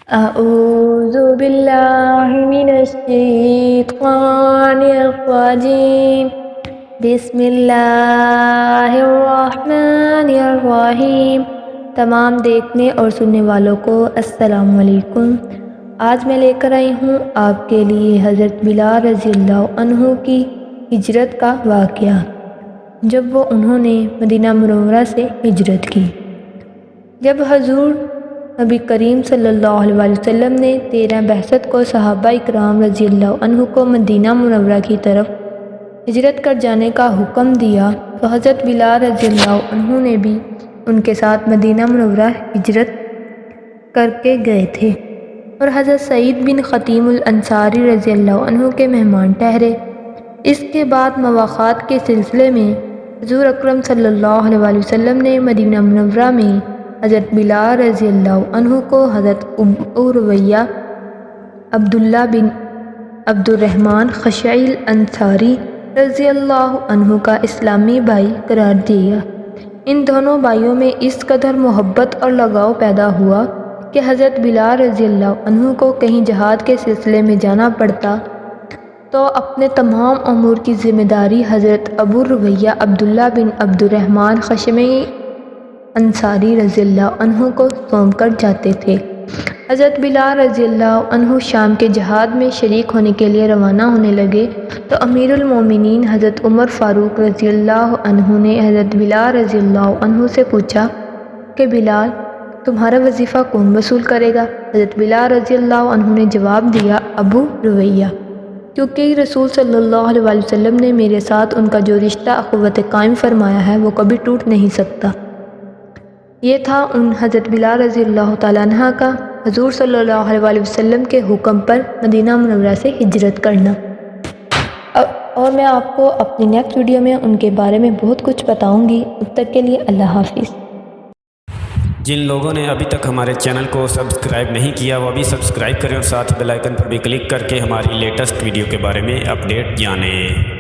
أعوذ بالله من الشيطان الرجيم بسم اللہ الرحمن الرحیم۔ تمام دیکھنے اور سننے والوں کو السلام علیکم۔ آج میں لے کر آئی ہوں آپ کے لیے حضرت بلال رضی اللہ عنہ کی ہجرت کا واقعہ، جب انہوں نے مدینہ منورہ سے ہجرت کی۔ جب حضور نبی کریم صلی اللہ علیہ وسلم نے 13 بعثت کو صحابہ اکرام رضی اللہ عنہ کو مدینہ منورہ کی طرف ہجرت کر جانے کا حکم دیا تو حضرت بلال رضی اللہ عنہ نے بھی ان کے ساتھ مدینہ منورہ ہجرت کر کے گئے تھے، اور حضرت سعید بن خطیم الانصاری رضی اللہ عنہ کے مہمان ٹھہرے۔ اس کے بعد مواخات کے سلسلے میں حضور اکرم صلی اللہ علیہ وسلم نے مدینہ منورہ میں حضرت بلال رضی اللہ عنہ کو حضرت ابو رویہ عبداللہ بن عبد الرحمن خشعی الانصاری رضی اللہ عنہ کا اسلامی بھائی قرار دیا۔ ان دونوں بھائیوں میں اس قدر محبت اور لگاؤ پیدا ہوا کہ حضرت بلال رضی اللہ عنہ کو کہیں جہاد کے سلسلے میں جانا پڑتا تو اپنے تمام امور کی ذمہ داری حضرت ابو رویہ عبداللہ بن عبد الرحمن خشعی انصاری رضی اللہ عنہ کو سونپ کر جاتے تھے۔ حضرت بلال رضی اللہ عنہ شام کے جہاد میں شریک ہونے کے لیے روانہ ہونے لگے تو امیر المومنین حضرت عمر فاروق رضی اللہ عنہ نے حضرت بلال رضی اللہ عنہ سے پوچھا کہ بلال، تمہارا وظیفہ کون وصول کرے گا؟ حضرت بلال رضی اللہ عنہ نے جواب دیا، ابو رویہ، کیونکہ رسول صلی اللہ علیہ وسلم نے میرے ساتھ ان کا جو رشتہ اخوت قائم فرمایا ہے وہ کبھی ٹوٹ نہیں سکتا۔ یہ تھا ان حضرت بلال رضی اللہ تعالیٰ عنہ کا حضور صلی اللہ علیہ وسلم کے حکم پر مدینہ منورہ سے ہجرت کرنا۔ اور میں آپ کو اپنی نیکسٹ ویڈیو میں ان کے بارے میں بہت کچھ بتاؤں گی۔ اب تک کے لیے اللہ حافظ۔ جن لوگوں نے ابھی تک ہمارے چینل کو سبسکرائب نہیں کیا وہ ابھی سبسکرائب کریں اور ساتھ بیل آئکن پر بھی کلک کر کے ہماری لیٹسٹ ویڈیو کے بارے میں اپڈیٹ جانیں۔